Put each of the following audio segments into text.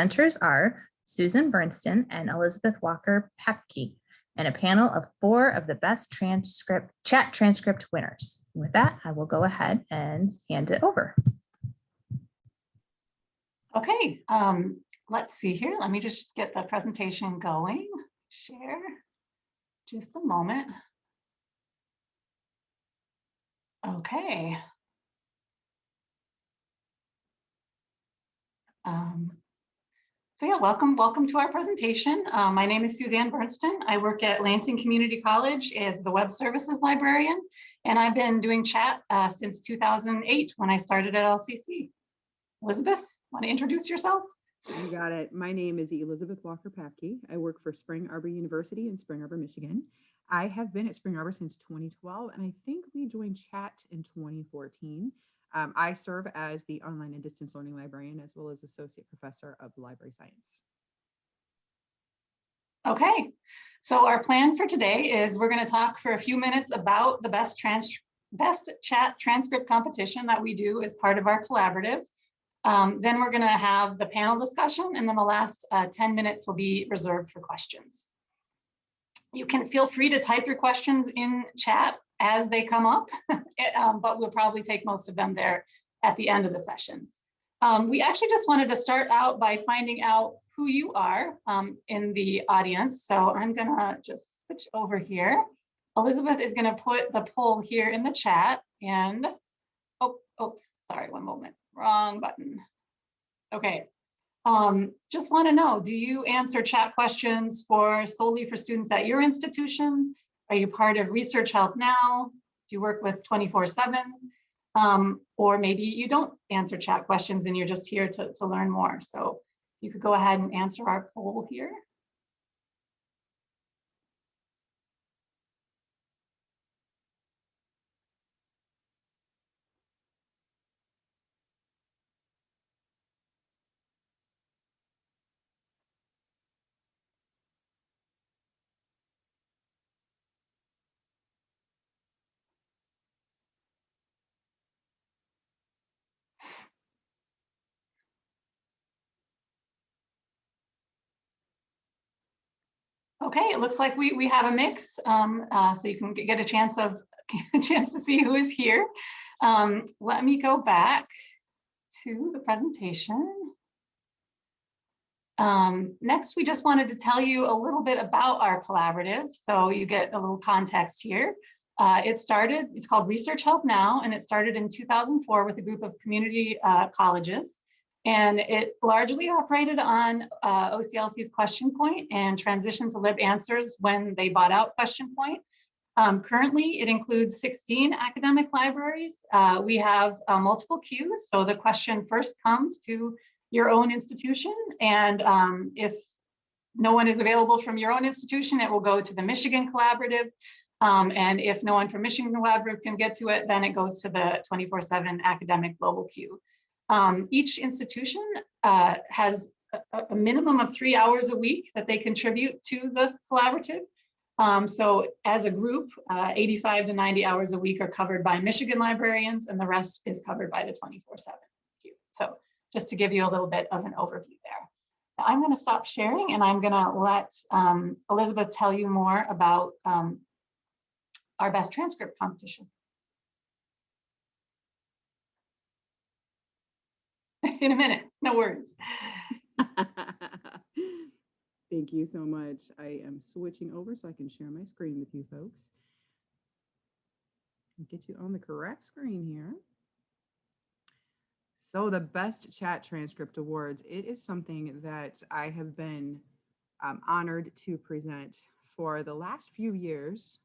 Presenters are Suzanne Bernstein and Elizabeth Walker-Papke, and a panel of 4 of the best chat transcript winners. With that, I will go ahead and hand it over. Okay, let's see here. Let me just get the presentation going. Share just a moment. Okay. So yeah, welcome to our presentation. My name is Suzanne Bernstein. I work at Lansing Community College as the Web Services Librarian, and I've been doing chat since 2008 when I started at LCC. Elizabeth, want to introduce yourself? You got it. My name is Elizabeth Walker-Papke. I work for Spring Arbor University in Spring Arbor, Michigan. I have been at Spring Arbor since 2012, and I think we joined chat in 2014. I serve as the online and distance learning librarian, as well as associate professor of library science. Okay, so our plan for today is we're going to talk for a few minutes about the best chat transcript competition that we do as part of our collaborative. Then we're going to have the panel discussion, and then the last 10 minutes will be reserved for questions. You can feel free to type your questions in chat as they come up, but we'll probably take most of them there at the end of the session. We actually just wanted to start out by finding out who you are in the audience. So I'm gonna just switch over here. Elizabeth is gonna put the poll here in the chat, and, oops, sorry, one moment, wrong button. Okay. Just want to know, do you answer chat questions solely for students at your institution? Are you part of Research Help Now? Do you work with 24/7? Or maybe you don't answer chat questions and you're just here to learn more. So you could go ahead and answer our poll here. Okay, it looks like we have a mix, so you can get a chance to see who is here. Let me go back to the presentation. Next, we just wanted to tell you a little bit about our collaborative, so you get a little context here. It's called Research Help Now, and it started in 2004 with a group of community colleges. And it largely operated on OCLC's Question Point and transitioned to LibAnswers when they bought out Question Point. Currently, it includes 16 academic libraries. We have multiple queues, so the question first comes to your own institution, and if no one is available from your own institution, it will go to the Michigan Collaborative. And if no one from Michigan Collaborative can get to it, then it goes to the 24/7 academic global queue. Each institution has a minimum of 3 hours a week that they contribute to the collaborative. So as a group, 85 to 90 hours a week are covered by Michigan librarians, and the rest is covered by the 24/7 queue. So just to give you a little bit of an overview there. Now I'm going to stop sharing, and I'm going to let Elizabeth tell you more about our best transcript competition. In a minute, no worries. Thank you so much. I am switching over so I can share my screen with you folks. Get you on the correct screen here. So the Best Chat Transcript Awards, it is something that I have been honored to present for the last few years.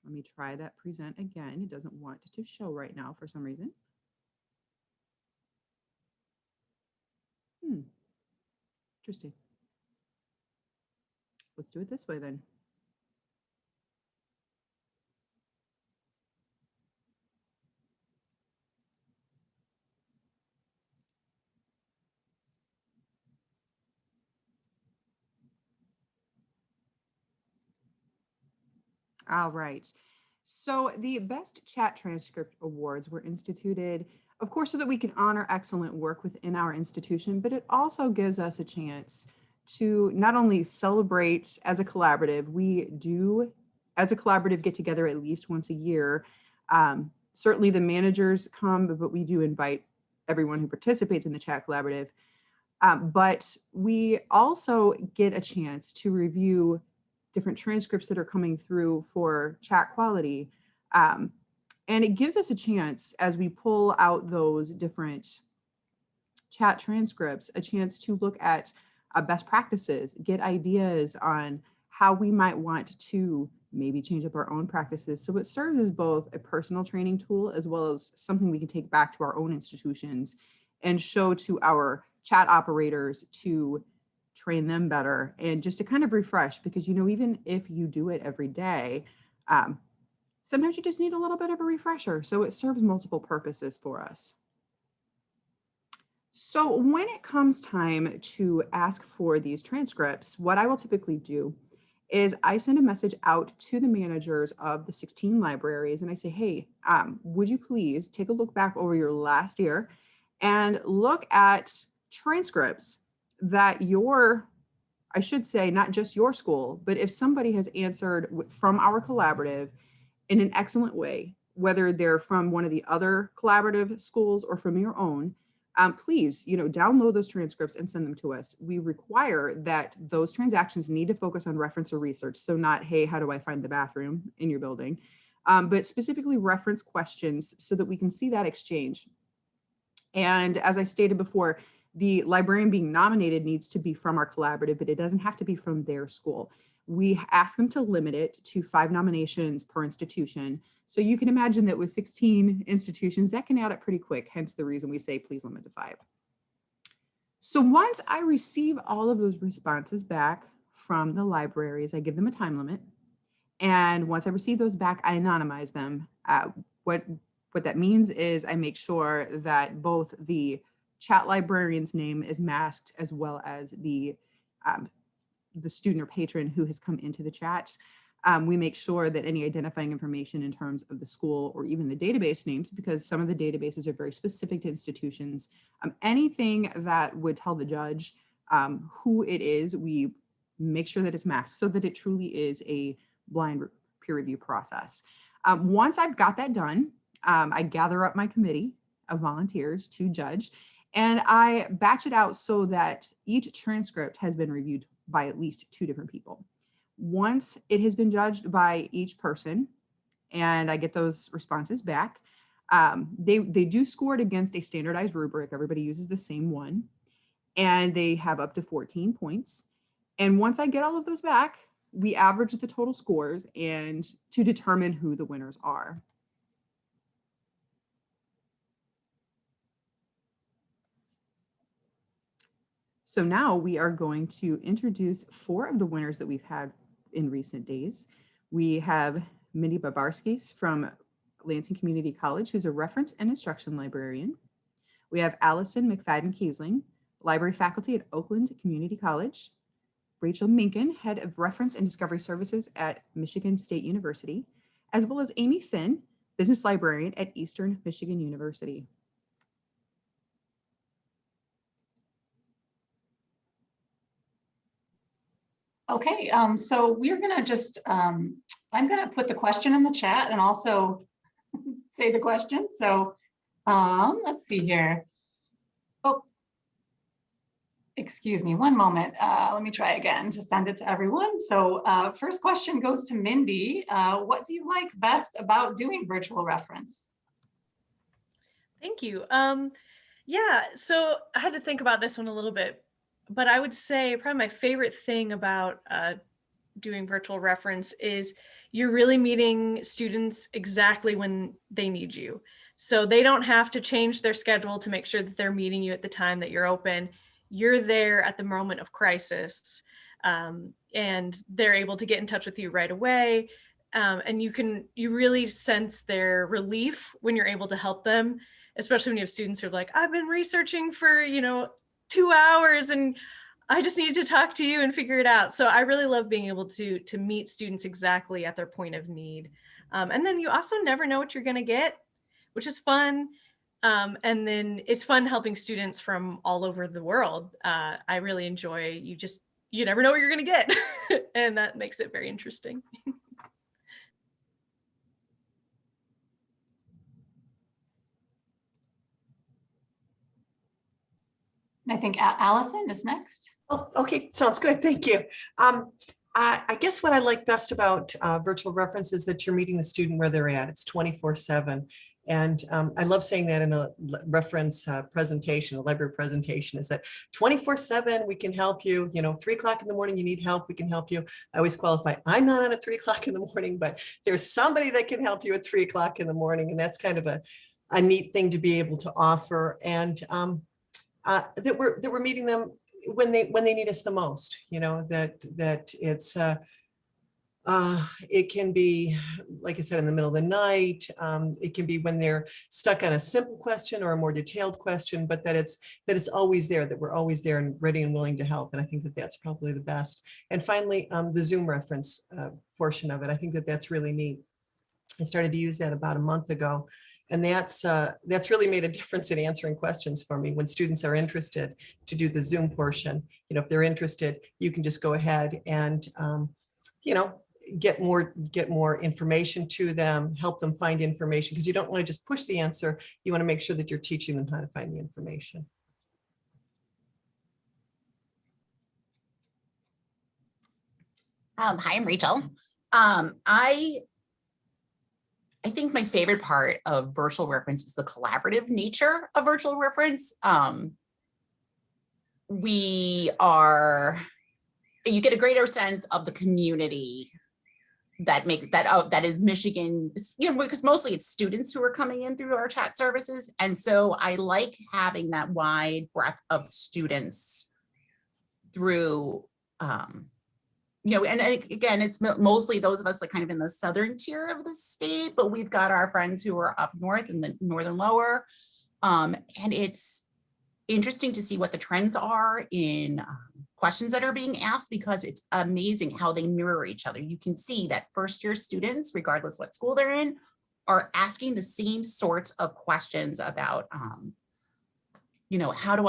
Let me try that present again. It doesn't want to show right now for some reason. Interesting. Let's do it this way then. All right. So the Best Chat Transcript Awards were instituted of course, so that we can honor excellent work within our institution, but it also gives us a chance to not only celebrate as a collaborative, we do as a collaborative get together at least once a year. Certainly the managers come, but we do invite everyone who participates in the chat collaborative. But we also get a chance to review different transcripts that are coming through for chat quality. And it gives us a chance, as we pull out those different chat transcripts, a chance to look at best practices, get ideas on how we might want to maybe change up our own practices. So it serves as both a personal training tool as well as something we can take back to our own institutions and show to our chat operators to train them better and just to kind of refresh, because, you know, even if you do it every day, sometimes you just need a little bit of a refresher. So it serves multiple purposes for us. So when it comes time to ask for these transcripts, what I will typically do is I send a message out to the managers of the 16 libraries and I say, hey, would you please take a look back over your last year and look at transcripts that I should say, not just your school, but if somebody has answered from our collaborative in an excellent way, whether they're from one of the other collaborative schools or from your own, please, download those transcripts and send them to us. We require that those transactions need to focus on reference or research. So not, hey, how do I find the bathroom in your building? But specifically reference questions so that we can see that exchange. And as I stated before, the librarian being nominated needs to be from our collaborative, but it doesn't have to be from their school. We ask them to limit it to 5 nominations per institution. So you can imagine that with 16 institutions, that can add up pretty quick, hence the reason we say please limit to 5. So once I receive all of those responses back from the libraries, I give them a time limit. And once I receive those back, I anonymize them. What that means is I make sure that both the chat librarian's name is masked as well as the student or patron who has come into the chat. We make sure that any identifying information in terms of the school or even the database names, because some of the databases are very specific to institutions, anything that would tell the judge who it is, we make sure that it's masked so that it truly is a blind peer review process. Once I've got that done, I gather up my committee of volunteers to judge, and I batch it out so that each transcript has been reviewed by at least 2 different people. Once it has been judged by each person and I get those responses back, they do score it against a standardized rubric. Everybody uses the same one, and they have up to 14 points. And once I get all of those back, we average the total scores and to determine who the winners are. So now we are going to introduce 4 of the winners that we've had in recent days. We have Mindy Babarskis from Lansing Community College, who's a reference and instruction librarian. We have Allison McFadden-Kiesling, library faculty at Oakland Community College. Rachel Minkin, head of reference and discovery services at Michigan State University, as well as Amy Finn, business librarian at Eastern Michigan University. Okay, so we're gonna just, I'm gonna put the question in the chat and also say the question. So let's see here. Oh, excuse me, one moment. Let me try again to send it to everyone. So first question goes to Mindy. What do you like best about doing virtual reference? Thank you. Yeah, so I had to think about this one a little bit, but I would say probably my favorite thing about doing virtual reference is you're really meeting students exactly when they need you. So they don't have to change their schedule to make sure that they're meeting you at the time that you're open. You're there at the moment of crisis, and they're able to get in touch with you right away. And you really sense their relief when you're able to help them, especially when you have students who are like, I've been researching for, 2 hours and I just needed to talk to you and figure it out. So I really love being able to meet students exactly at their point of need. And then you also never know what you're going to get, which is fun. And then it's fun helping students from all over the world. I really enjoy, you never know what you're going to get. And that makes it very interesting. I think Allison is next. Oh, okay, sounds good. Thank you. I guess what I like best about virtual reference is that you're meeting the student where they're at. It's 24/7. And I love saying that in a reference presentation, a library presentation, is that 24/7, we can help you. 3 o'clock in the morning, you need help, we can help you. I always qualify, I'm not on at 3 o'clock in the morning, but there's somebody that can help you at 3 o'clock in the morning. And that's kind of a neat thing to be able to offer. And that we're meeting them when they need us the most. That it's it can be, like I said, in the middle of the night. It can be when they're stuck on a simple question or a more detailed question, but that it's always there, that we're always there and ready and willing to help. And I think that that's probably the best. And finally, the Zoom reference portion of it, I think that that's really neat. I started to use that about a month ago. And that's really made a difference in answering questions for me when students are interested to do the Zoom portion. If they're interested, you can just go ahead and, get more information to them, help them find information, because you don't want to just push the answer. You want to make sure that you're teaching them how to find the information. Hi, I'm Rachel. I think my favorite part of virtual reference is the collaborative nature of virtual reference. You get a greater sense of the community that is Michigan, because mostly it's students who are coming in through our chat services. And so I like having that wide breadth of students through, and again, it's mostly those of us kind of in the southern tier of the state, but we've got our friends who are up north in the northern lower. And it's interesting to see what the trends are in questions that are being asked, because it's amazing how they mirror each other. You can see that first year students, regardless what school they're in, are asking the same sorts of questions about how do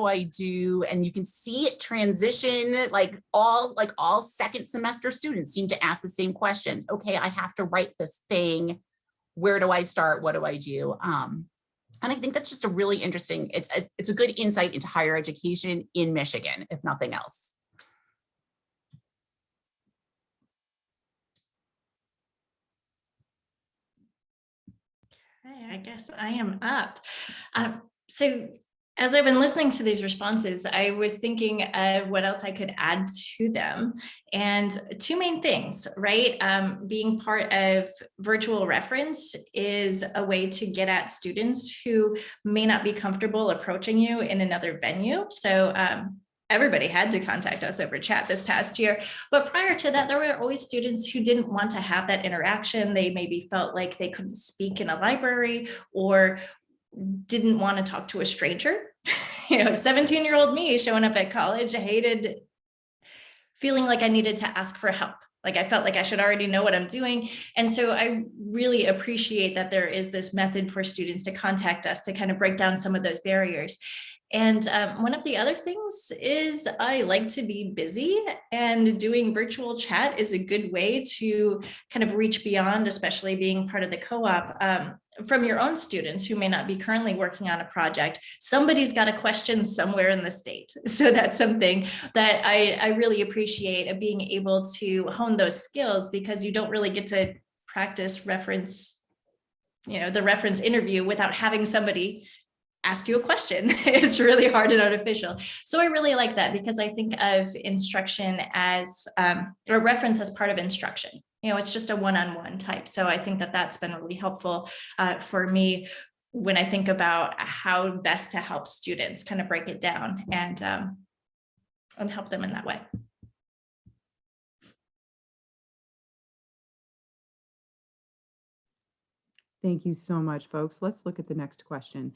I do, and you can see it transition, like all second semester students seem to ask the same questions. Okay, I have to write this thing. Where do I start? What do I do? And I think that's just a really interesting, it's a good insight into higher education in Michigan, if nothing else. Okay, I guess I am up. So as I've been listening to these responses, I was thinking of what else I could add to them. And two main things, right? Being part of virtual reference is a way to get at students who may not be comfortable approaching you in another venue. So everybody had to contact us over chat this past year. But prior to that, there were always students who didn't want to have that interaction. They maybe felt like they couldn't speak in a library or didn't want to talk to a stranger. 17-year-old me showing up at college, I hated feeling like I needed to ask for help. Like I felt like I should already know what I'm doing. And so I really appreciate that there is this method for students to contact us to kind of break down some of those barriers. And one of the other things is I like to be busy, and doing virtual chat is a good way to kind of reach beyond, especially being part of the co-op, from your own students who may not be currently working on a project. Somebody's got a question somewhere in the state. So that's something that I really appreciate, of being able to hone those skills, because you don't really get to practice reference, the reference interview without having somebody ask you a question. It's really hard and unofficial. So I really like that, because I think of instruction as or reference as part of instruction. It's just a one-on-one type. So I think that that's been really helpful for me when I think about how best to help students kind of break it down and help them in that way. Thank you so much, folks. Let's look at the next question.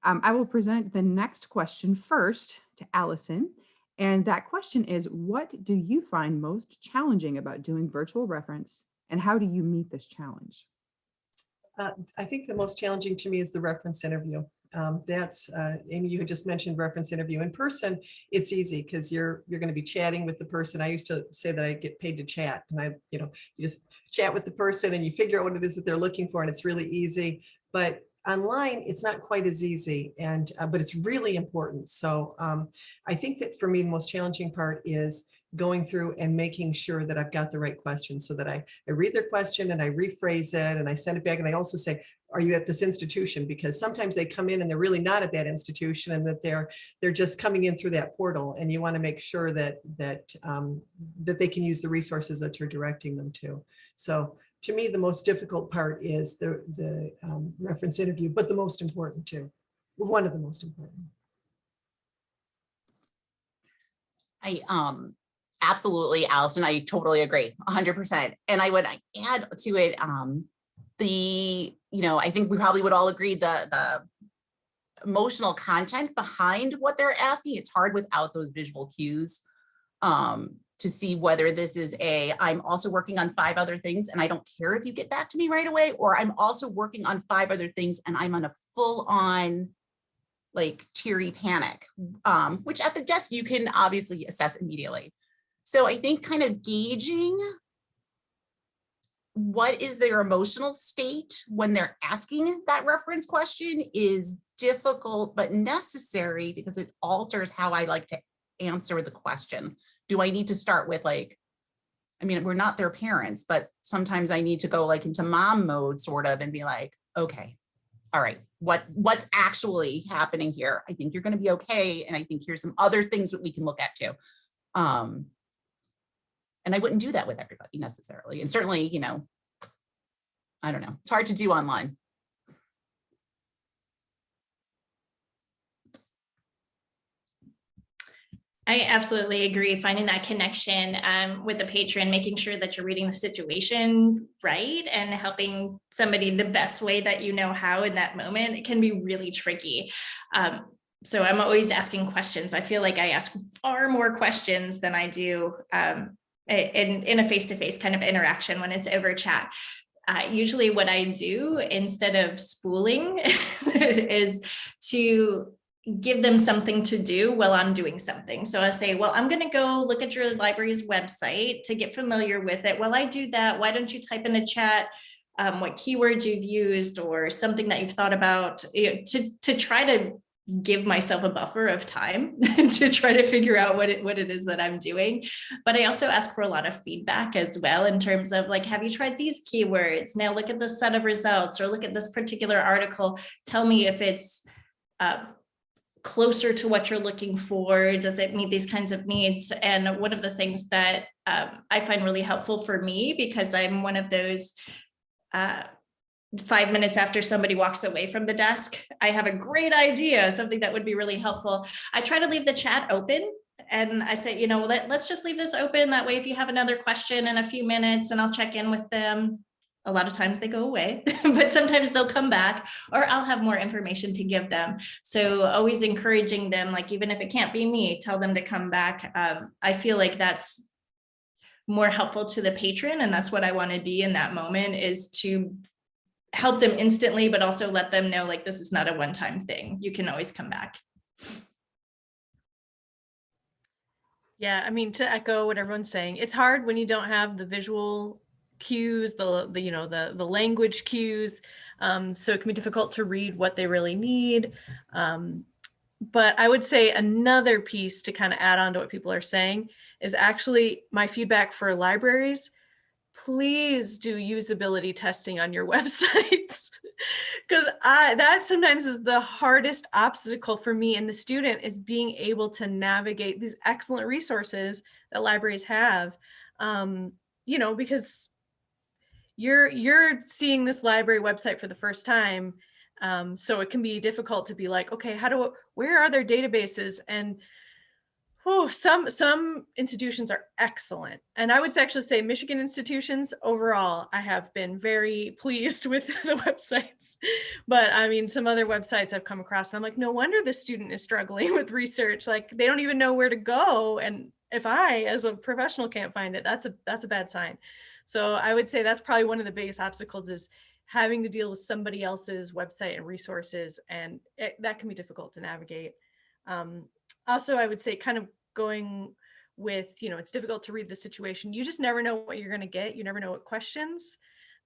I will present the next question first to Allison. And that question is, what do you find most challenging about doing virtual reference, and how do you meet this challenge? I think the most challenging to me is the reference interview. That's Amy, you had just mentioned reference interview. In person, it's easy because you're going to be chatting with the person. I used to say that I get paid to chat, and you just chat with the person and you figure out what it is that they're looking for, and it's really easy. But online, it's not quite as easy, and but it's really important. So I think that for me, the most challenging part is going through and making sure that I've got the right questions, so that I read their question and I rephrase it and I send it back. And I also say, are you at this institution? Because sometimes they come in and they're really not at that institution, and that they're just coming in through that portal. And you want to make sure that that they can use the resources that you're directing them to. So to me, the most difficult part is the reference interview, but the most important too. One of the most important. Absolutely, Allison, I totally agree 100%. And I would add to it, I think we probably would all agree the emotional content behind what they're asking. It's hard without those visual cues to see whether this is I'm also working on 5 other things and I don't care if you get back to me right away, or I'm also working on 5 other things and I'm on a full on like teary panic, which at the desk you can obviously assess immediately. So I think kind of gauging what is their emotional state when they're asking that reference question is difficult, but necessary, because it alters how I like to answer the question. Do I need to start with we're not their parents, but sometimes I need to go into mom mode sort of and be like, okay, all right, what's actually happening here? I think you're going to be okay. And I think here's some other things that we can look at too. And I wouldn't do that with everybody necessarily. And certainly, I don't know, it's hard to do online. I absolutely agree. Finding that connection with the patron, making sure that you're reading the situation right and helping somebody the best way that you know how in that moment, it can be really tricky. So I'm always asking questions. I feel like I ask far more questions than I do in a face-to-face kind of interaction when it's over chat. Usually what I do instead of spooling is to give them something to do while I'm doing something. So I say, well, I'm going to go look at your library's website to get familiar with it. While I do that, why don't you type in the chat what keywords you've used or something that you've thought about, to try to give myself a buffer of time to try to figure out what it is that I'm doing. But I also ask for a lot of feedback as well, in terms of have you tried these keywords? Now look at this set of results, or look at this particular article. Tell me if it's closer to what you're looking for. Does it meet these kinds of needs? And one of the things that I find really helpful for me, because I'm one of those 5 minutes after somebody walks away from the desk, I have a great idea, something that would be really helpful. I try to leave the chat open, and I say, let's just leave this open. That way, if you have another question in a few minutes, and I'll check in with them. A lot of times they go away, but sometimes they'll come back, or I'll have more information to give them. So always encouraging them, even if it can't be me, tell them to come back. I feel like that's more helpful to the patron, and that's what I want to be in that moment, is to help them instantly, but also let them know this is not a one-time thing. You can always come back. Yeah, to echo what everyone's saying, it's hard when you don't have the visual cues, the language cues. So it can be difficult to read what they really need. But I would say another piece to kind of add on to what people are saying is actually my feedback for libraries. Please do usability testing on your websites, because that sometimes is the hardest obstacle for me and the student, is being able to navigate these excellent resources that libraries have. Because you're seeing this library website for the first time, so it can be difficult to be like, okay, where are their databases? And some institutions are excellent. And I would actually say Michigan institutions overall, I have been very pleased with the websites. But some other websites I've come across, and I'm like, no wonder the student is struggling with research. They don't even know where to go. And if I, as a professional, can't find it, that's a bad sign. So I would say that's probably one of the biggest obstacles, is having to deal with somebody else's website and resources, and that can be difficult to navigate. Also, I would say kind of going with, it's difficult to read the situation. You just never know what you're going to get. You never know what questions.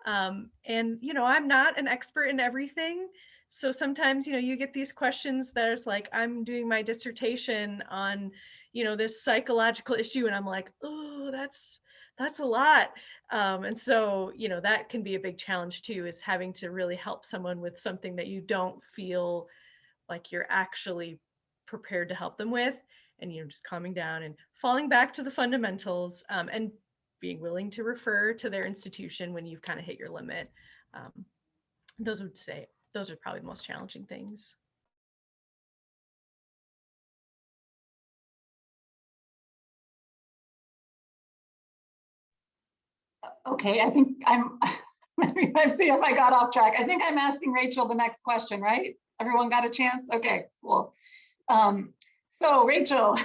And, I'm not an expert in everything. So sometimes, you get these questions that is like, I'm doing my dissertation on, this psychological issue. And I'm like, oh, that's a lot. And so, that can be a big challenge too, is having to really help someone with something that you don't feel like you're actually prepared to help them with, and just calming down and falling back to the fundamentals, and being willing to refer to their institution when you've kind of hit your limit. Those are probably the most challenging things. Okay, I think let's see if I got off track. I think I'm asking Rachel the next question, right? Everyone got a chance? Okay, cool. So Rachel,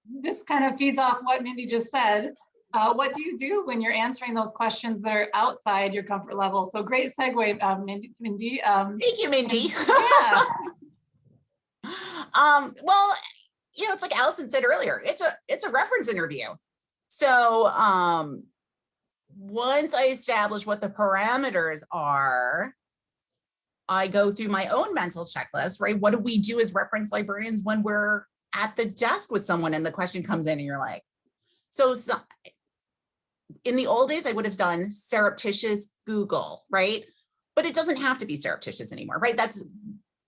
this kind of feeds off what Mindy just said. What do you do when you're answering those questions that are outside your comfort level? So great segue, Mindy. Thank you, Mindy. Yeah. Well, it's like Allison said earlier, it's a reference interview. So once I establish what the parameters are, I go through my own mental checklist, right? What do we do as reference librarians when we're at the desk with someone and the question comes in and you're like, so in the old days, I would have done surreptitious Google, right? But it doesn't have to be surreptitious anymore, right?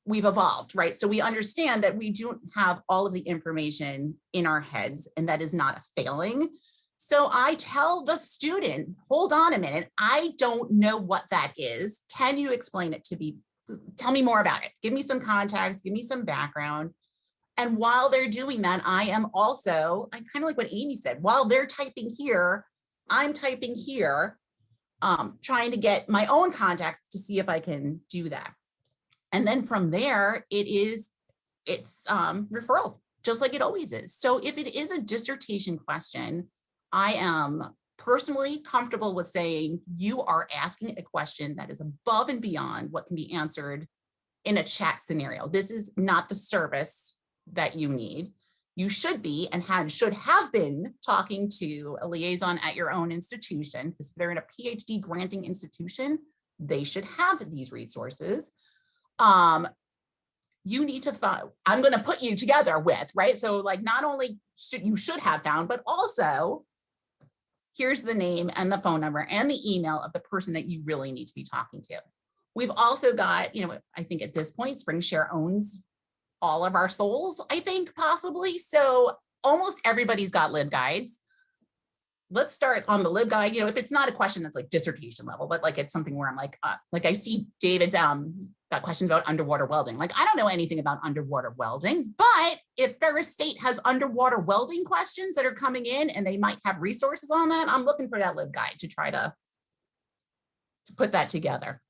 We've evolved, right? So we understand that we don't have all of the information in our heads, and that is not a failing. So I tell the student, hold on a minute, I don't know what that is. Can you explain it to me? Tell me more about it. Give me some context, give me some background. And while they're doing that, I kind of like what Amy said, while they're typing here, I'm typing here, trying to get my own context to see if I can do that. And then from there, it's referral, just like it always is. So if it is a dissertation question, I am personally comfortable with saying you are asking a question that is above and beyond what can be answered in a chat scenario. This is not the service that you need. You should be and should have been talking to a liaison at your own institution, because if they're in a PhD granting institution, they should have these resources. You need to find, I'm going to put you together with, right? So like not only should have found, but also here's the name and the phone number and the email of the person that you really need to be talking to. We've also got, I think at this point, SpringShare owns all of our souls, I think, possibly. So almost everybody's got LibGuides. Let's start on the LibGuide. If it's not a question that's like dissertation level, but like it's something where I'm like I see David's got questions about underwater welding. Like, I don't know anything about underwater welding, but if Ferris State has underwater welding questions that are coming in and they might have resources on that, I'm looking for that LibGuide to try to put that together.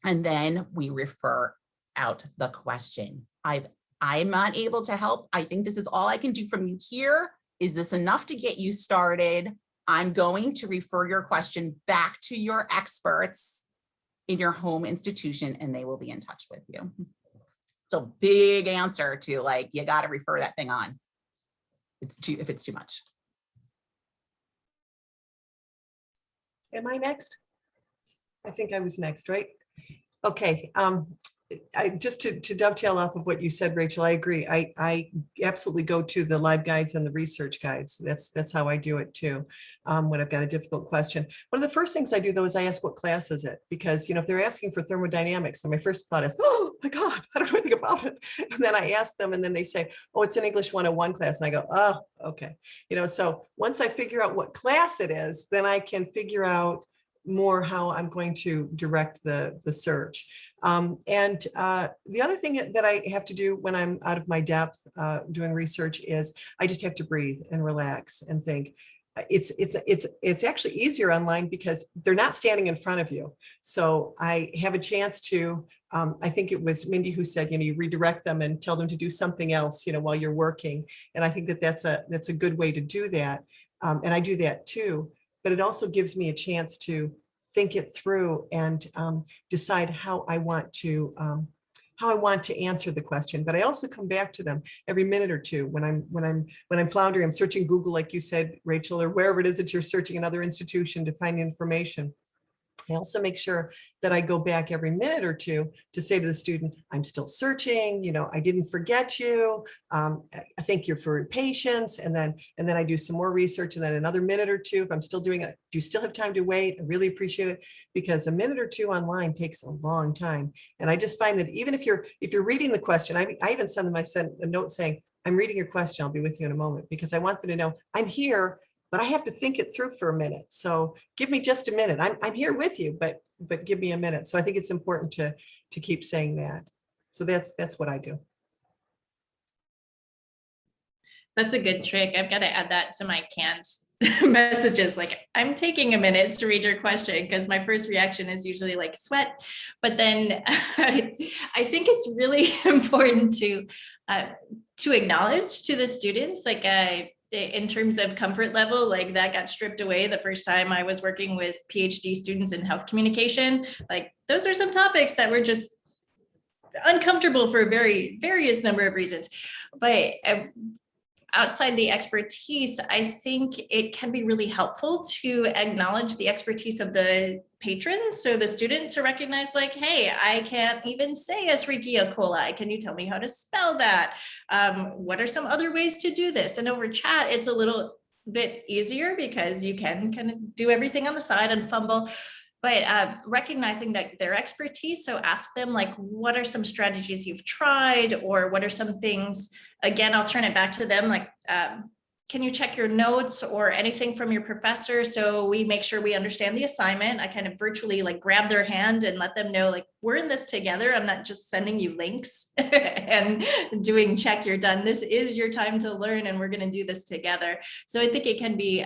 And then we refer out the question. I'm not able to help. I think this is all I can do from you here. Is this enough to get you started? I'm going to refer your question back to your experts in your home institution, and they will be in touch with you. So big answer to like, you got to refer that thing on. If it's too much. Am I next? I think I was next, right? Okay. Just to dovetail off of what you said, Rachel, I agree. I absolutely go to the live guides and the research guides. That's how I do it too. When I've got a difficult question. One of the first things I do though is I ask what class is it? Because if they're asking for thermodynamics, and my first thought is, oh my God, I don't know anything about it. And then I ask them and then they say, oh, it's an English 101 class. And I go, oh, okay. So once I figure out what class it is, then I can figure out more how I'm going to direct the search. The other thing that I have to do when I'm out of my depth doing research is I just have to breathe and relax and think. It's actually easier online because they're not standing in front of you. So I have a chance to, I think it was Mindy who said, you redirect them and tell them to do something else, while you're working. And I think that's a good way to do that. And I do that too. But it also gives me a chance to think it through and decide how I want to answer the question. But I also come back to them every minute or two when I'm floundering. I'm searching Google, like you said, Rachel, or wherever it is that you're searching another institution to find information. I also make sure that I go back every minute or two to say to the student, I'm still searching, I didn't forget you. I thank you for your patience. And then I do some more research, and then another minute or two, if I'm still doing it, do you still have time to wait? I really appreciate it, because a minute or two online takes a long time. And I just find that even if you're reading the question, I even send them a note saying, I'm reading your question, I'll be with you in a moment, because I want them to know I'm here, but I have to think it through for a minute. So give me just a minute. I'm here with you, but give me a minute. So I think it's important to keep saying that. So that's what I do. That's a good trick. I've got to add that to my canned messages. Like, I'm taking a minute to read your question, because my first reaction is usually like sweat. But then I think it's really important to acknowledge to the students, like in terms of comfort level, like that got stripped away the first time I was working with PhD students in health communication. Like, those are some topics that were just uncomfortable for a various number of reasons. But outside the expertise, I think it can be really helpful to acknowledge the expertise of the patron. So the student to recognize, like, hey, I can't even say Escherichia coli. Can you tell me how to spell that? What are some other ways to do this? And over chat, it's a little bit easier because you can kind of do everything on the side and fumble. But recognizing that their expertise, so ask them, like, what are some strategies you've tried, or what are some things, again, I'll turn it back to them, like, can you check your notes or anything from your professor, so we make sure we understand the assignment. I kind of virtually like grab their hand and let them know, like, we're in this together. I'm not just sending you links and doing check, you're done. This is your time to learn, and we're going to do this together. So I think it can be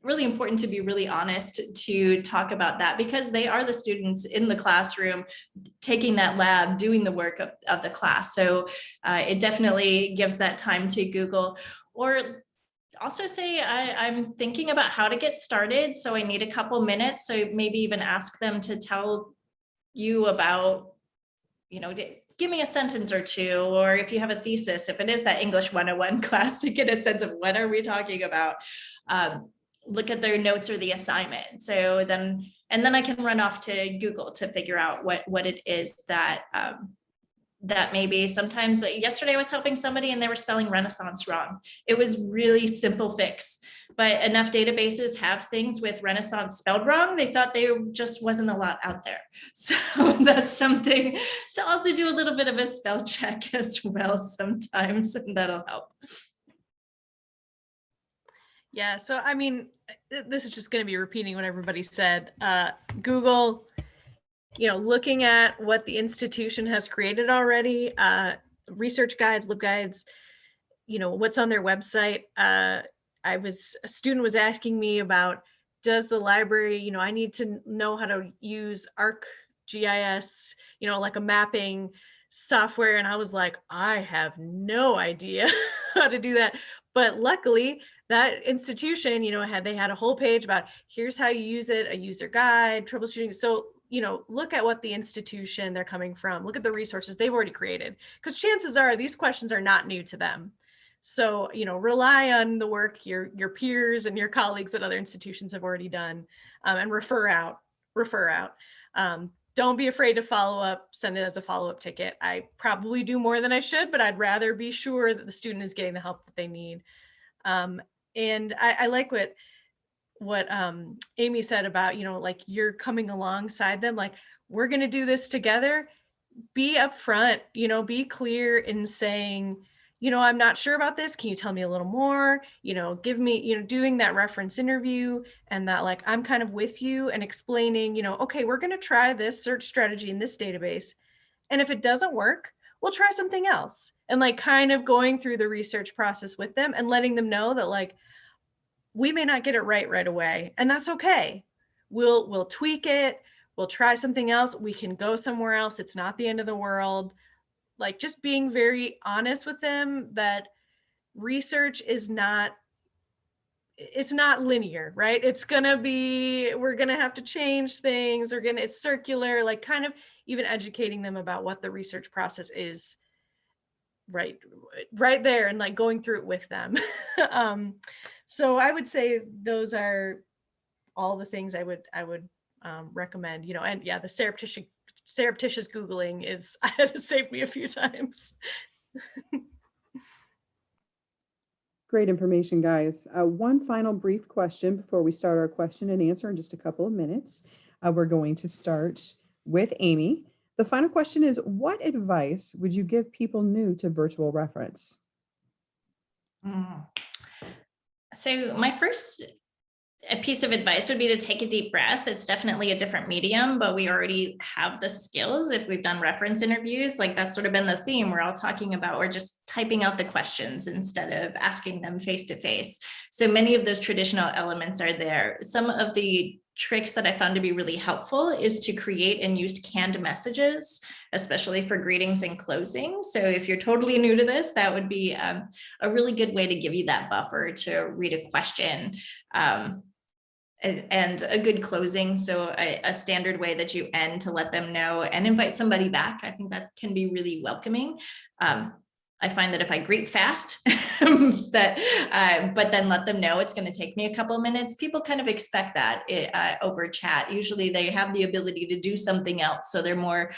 really important to be really honest to talk about that, because they are the students in the classroom taking that lab, doing the work of the class. So it definitely gives that time to Google, or also say, I'm thinking about how to get started, so I need a couple minutes. So maybe even ask them to tell you about, give me a sentence or two, or if you have a thesis, if it is that English 101 class, to get a sense of what are we talking about. Look at their notes or the assignment. So then I can run off to Google to figure out what it is that that maybe sometimes. Yesterday I was helping somebody and they were spelling Renaissance wrong. It was really simple fix, but enough databases have things with Renaissance spelled wrong. They thought there just wasn't a lot out there. So that's something to also do a little bit of a spell check as well sometimes, and that'll help. Yeah, so I mean, this is just going to be repeating what everybody said. Google, looking at what the institution has created already, research guides, LibGuides, what's on their website. A student was asking me about, does the library, I need to know how to use ArcGIS, like a mapping software. And I was like, I have no idea how to do that. But luckily, that institution, they had a whole page about, here's how you use it, a user guide, troubleshooting. So, look at what the institution they're coming from, look at the resources they've already created, because chances are these questions are not new to them. So, rely on the work your peers and your colleagues at other institutions have already done, and refer out. Don't be afraid to follow up, send it as a follow-up ticket. I probably do more than I should, but I'd rather be sure that the student is getting the help that they need. And I like what Amy said about, like, you're coming alongside them, like, we're going to do this together. Be upfront, be clear in saying, I'm not sure about this. Can you tell me a little more? Give me, doing that reference interview, and that, like, I'm kind of with you and explaining, okay, we're going to try this search strategy in this database. And if it doesn't work, we'll try something else. And, like, kind of going through the research process with them and letting them know that, like, we may not get it right away, and that's okay. We'll tweak it. We'll try something else. We can go somewhere else. It's not the end of the world. Like, just being very honest with them that research is not it's not linear, right? It's gonna be, we're gonna have to change things, it's circular, like kind of even educating them about what the research process is right there, and like going through it with them. So I would say those are all the things I would recommend, and yeah, the surreptitious Googling is, I had to save me a few times. Great information, guys. One final brief question before we start our question and answer in just a couple of minutes. We're going to start with Amy. The final question is, what advice would you give people new to virtual reference? So my first piece of advice would be to take a deep breath. It's definitely a different medium, but we already have the skills. If we've done reference interviews, like that's sort of been the theme we're all talking about, we're just typing out the questions instead of asking them face to face. So many of those traditional elements are there. Some of the tricks that I found to be really helpful is to create and use canned messages, especially for greetings and closing. So if you're totally new to this, that would be a really good way to give you that buffer to read a question. And a good closing. So a standard way that you end to let them know and invite somebody back. I think that can be really welcoming. I find that if I greet fast, but then let them know it's going to take me a couple of minutes, people kind of expect that over chat. Usually they have the ability to do something else. So they're more,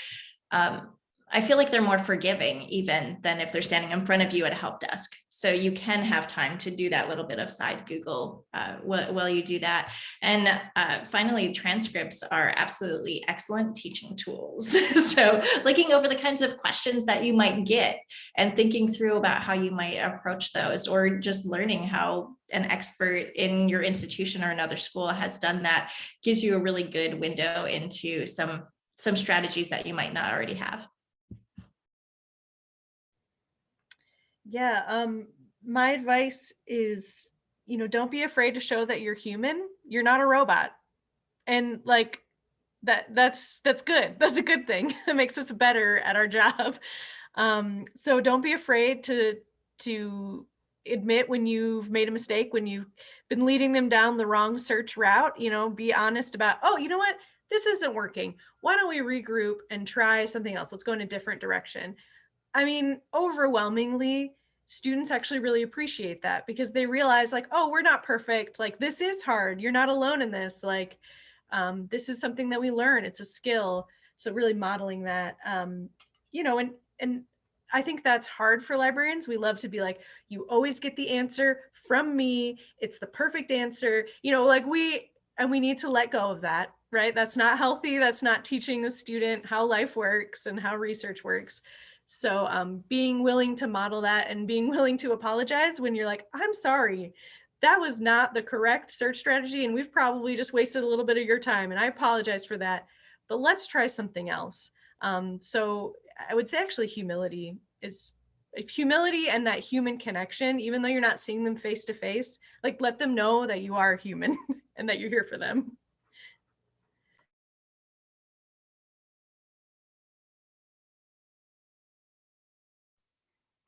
I feel like they're more forgiving even than if they're standing in front of you at a help desk. So you can have time to do that little bit of side Google while you do that. And finally, transcripts are absolutely excellent teaching tools. So looking over the kinds of questions that you might get and thinking through about how you might approach those, or just learning how an expert in your institution or another school has done that, gives you a really good window into some strategies that you might not already have. Yeah, my advice is, don't be afraid to show that you're human. You're not a robot. And like that's good. That's a good thing. It makes us better at our job. So don't be afraid to admit when you've made a mistake, when you've been leading them down the wrong search route. Be honest about, oh, you know what? This isn't working. Why don't we regroup and try something else? Let's go in a different direction. I mean, overwhelmingly, students actually really appreciate that, because they realize like, oh, we're not perfect. Like, this is hard. You're not alone in this. Like, this is something that we learn. It's a skill. So really modeling that, and I think that's hard for librarians. We love to be like, you always get the answer from me. It's the perfect answer, like we need to let go of that, right? That's not healthy. That's not teaching the student how life works and how research works. So being willing to model that and being willing to apologize when you're like, I'm sorry, that was not the correct search strategy. And we've probably just wasted a little bit of your time. And I apologize for that, but let's try something else. So I would say actually humility and that human connection, even though you're not seeing them face to face, like let them know that you are human and that you're here for them.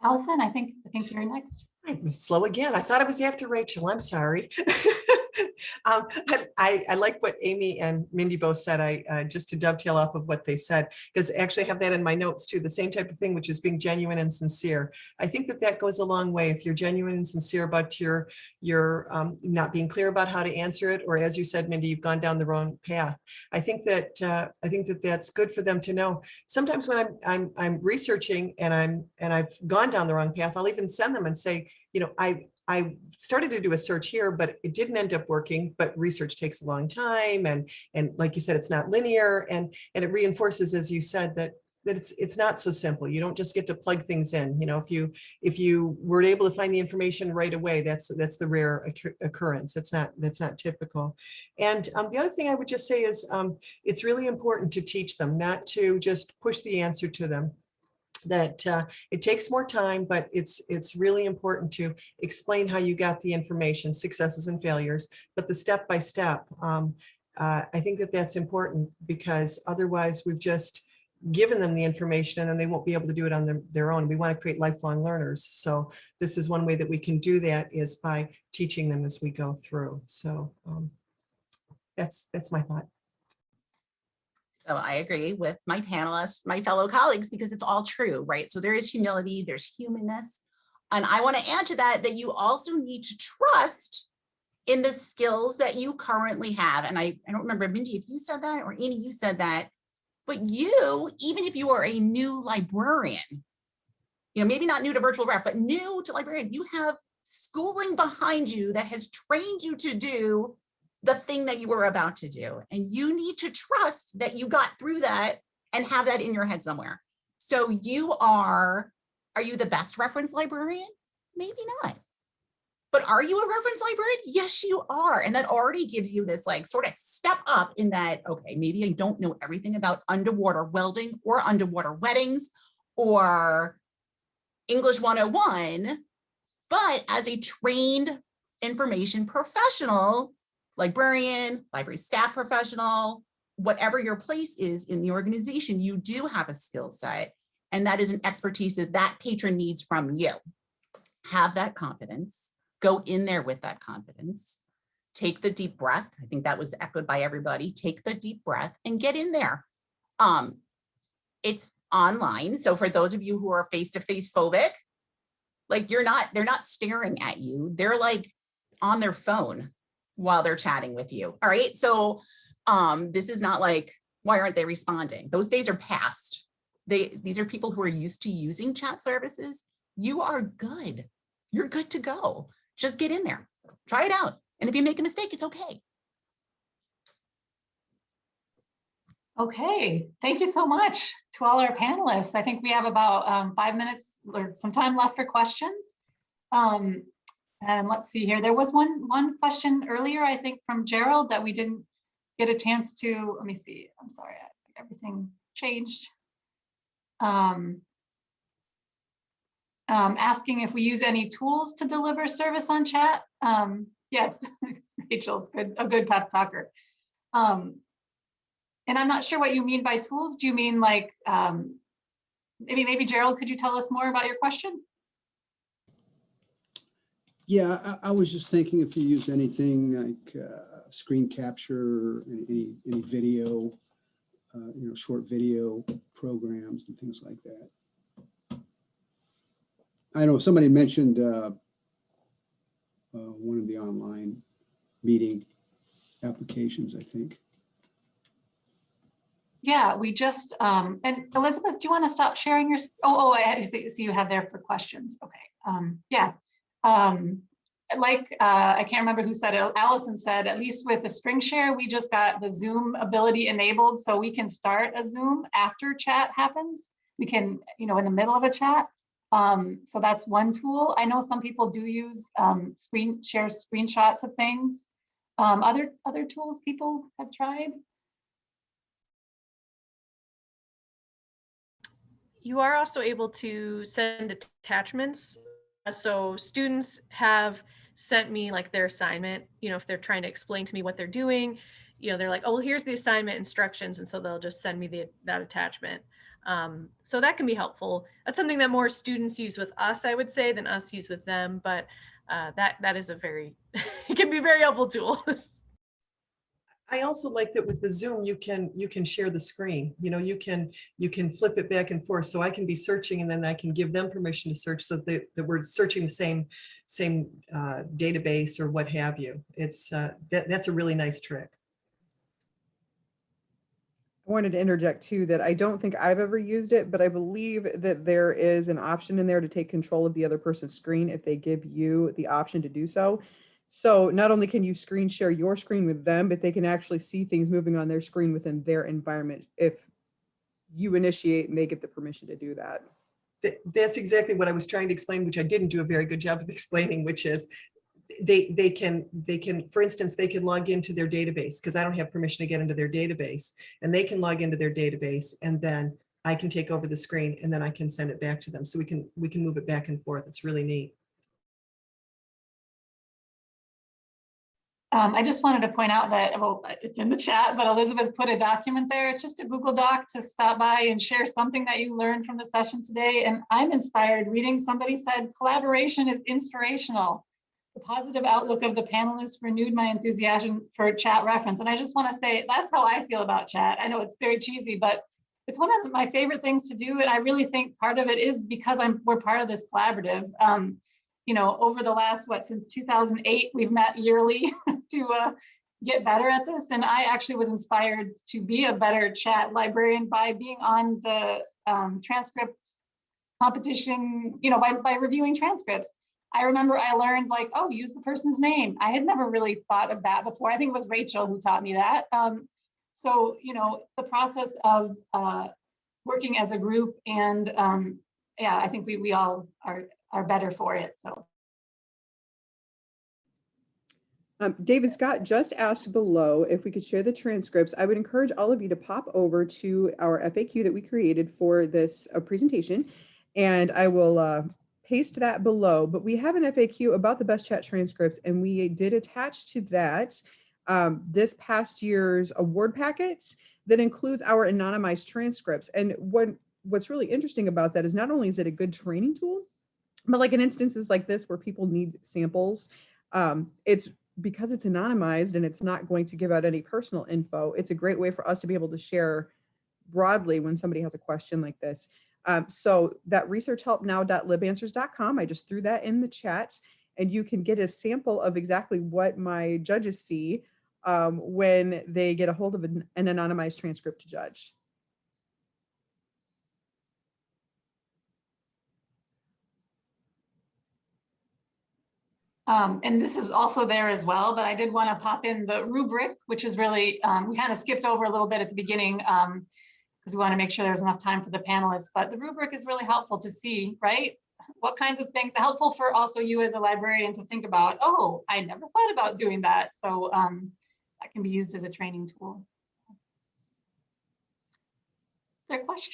Allison, I think you're next. I'm slow again. I thought it was after Rachel. I'm sorry. I like what Amy and Mindy both said. Just to dovetail off of what they said, because I actually have that in my notes too, the same type of thing, which is being genuine and sincere. I think that goes a long way. If you're genuine and sincere about your not being clear about how to answer it, or as you said, Mindy, you've gone down the wrong path. I think that that's good for them to know. Sometimes when I'm researching and I've gone down the wrong path, I'll even send them and say, I started to do a search here, but it didn't end up working. But research takes a long time, and like you said, it's not linear, and it reinforces, as you said, that it's not so simple. You don't just get to plug things in. If you were able to find the information right away, that's the rare occurrence. That's not typical. And the other thing I would just say is it's really important to teach them, not to just push the answer to them. That it takes more time, but it's really important to explain how you got the information, successes and failures, but the step by step. I think that's important, because otherwise we've just given them the information and then they won't be able to do it on their own. We want to create lifelong learners. So this is one way that we can do that, is by teaching them as we go through. So that's my thought. So I agree with my panelists, my fellow colleagues, because it's all true, right? So there is humility, there's humanness. And I want to add to that, that you also need to trust in the skills that you currently have. And I don't remember, Mindy, if you said that, or Amy, you said that, but you, even if you are a new librarian, maybe not new to virtual rep, but new to librarian, you have schooling behind you that has trained you to do the thing that you were about to do. And you need to trust that you got through that and have that in your head somewhere. So are you the best reference librarian? Maybe not. But are you a reference librarian? Yes, you are. And that already gives you this like sort of step up in that, okay, maybe I don't know everything about underwater welding or underwater weddings or English 101, but as a trained information professional, librarian, library staff professional, whatever your place is in the organization, you do have a skill set. And that is an expertise that patron needs from you. Have that confidence. Go in there with that confidence. Take the deep breath. I think that was echoed by everybody. Take the deep breath and get in there. It's online. So for those of you who are face-to-face phobic, like they're not staring at you. They're like on their phone while they're chatting with you. All right. So this is not like, why aren't they responding? Those days are past. These are people who are used to using chat services. You are good. You're good to go. Just get in there, try it out. And if you make a mistake, it's okay. Okay, thank you so much to all our panelists. I think we have about 5 minutes or some time left for questions. And let's see here. There was one question earlier, I think, from Gerald that we didn't get a chance to. Let me see. I'm sorry, everything changed. Asking if we use any tools to deliver service on chat. Yes, Rachel, it's good, a good pep talker. And I'm not sure what you mean by tools. Do you mean like, maybe Gerald, could you tell us more about your question? Yeah, I was just thinking if you use anything like screen capture, any video, short video programs and things like that. I know somebody mentioned one of the online meeting applications, I think. Yeah, we just, and Elizabeth, do you want to stop sharing your, I see you have there for questions. Okay, yeah. I can't remember who said it, Allison said, at least with the Spring Share, we just got the Zoom ability enabled, so we can start a Zoom after chat happens. We can, in the middle of a chat. So that's one tool. I know some people do use share screenshots of things. Other tools people have tried. You are also able to send attachments. So students have sent me like their assignment, if they're trying to explain to me what they're doing, they're like, oh, well, here's the assignment instructions. And so they'll just send me that attachment. So that can be helpful. That's something that more students use with us, I would say, than us use with them. But that is it can be a very helpful tool. I also like that with the Zoom, you can share the screen. You can flip it back and forth. So I can be searching and then I can give them permission to search so that we're searching the same database or what have you. It's that's a really nice trick. I wanted to interject too that I don't think I've ever used it, but I believe that there is an option in there to take control of the other person's screen if they give you the option to do so. So not only can you screen share your screen with them, but they can actually see things moving on their screen within their environment if you initiate and they get the permission to do that. That's exactly what I was trying to explain, which I didn't do a very good job of explaining, which is they can, for instance, they can log into their database because I don't have permission to get into their database, and they can log into their database, and then I can take over the screen and then I can send it back to them. So we can move it back and forth. It's really neat. I just wanted to point out that, well, it's in the chat, but Elizabeth put a document there. It's just a Google Doc to stop by and share something that you learned from the session today. And I'm inspired reading, somebody said, collaboration is inspirational. The positive outlook of the panelists renewed my enthusiasm for chat reference. And I just want to say, that's how I feel about chat. I know it's very cheesy, but it's one of my favorite things to do. And I really think part of it is because we're part of this collaborative. You know, over the last, since 2008, we've met yearly to get better at this. And I actually was inspired to be a better chat librarian by being on the transcript competition, you know, by reviewing transcripts. I remember I learned like, oh, use the person's name. I had never really thought of that before. I think it was Rachel who taught me that. So, you know, the process of working as a group and yeah, I think we all are better for it. So. David Scott just asked below if we could share the transcripts. I would encourage all of you to pop over to our FAQ that we created for this presentation, and I will paste that below. But we have an FAQ about the best chat transcripts, and we did attach to that this past year's award packet that includes our anonymized transcripts. And what's really interesting about that is not only is it a good training tool, but like in instances like this where people need samples, it's because it's anonymized and it's not going to give out any personal info. It's a great way for us to be able to share broadly when somebody has a question like this. So that researchhelpnow.libanswers.com, I just threw that in the chat, and you can get a sample of exactly what my judges see when they get a hold of an anonymized transcript to judge. And this is also there as well, but I did want to pop in the rubric, which is really, we kind of skipped over a little bit at the beginning because we want to make sure there's enough time for the panelists, but the rubric is really helpful to see, right? What kinds of things are helpful for also you as a librarian to think about, oh, I never thought about doing that. So that can be used as a training tool. Their question.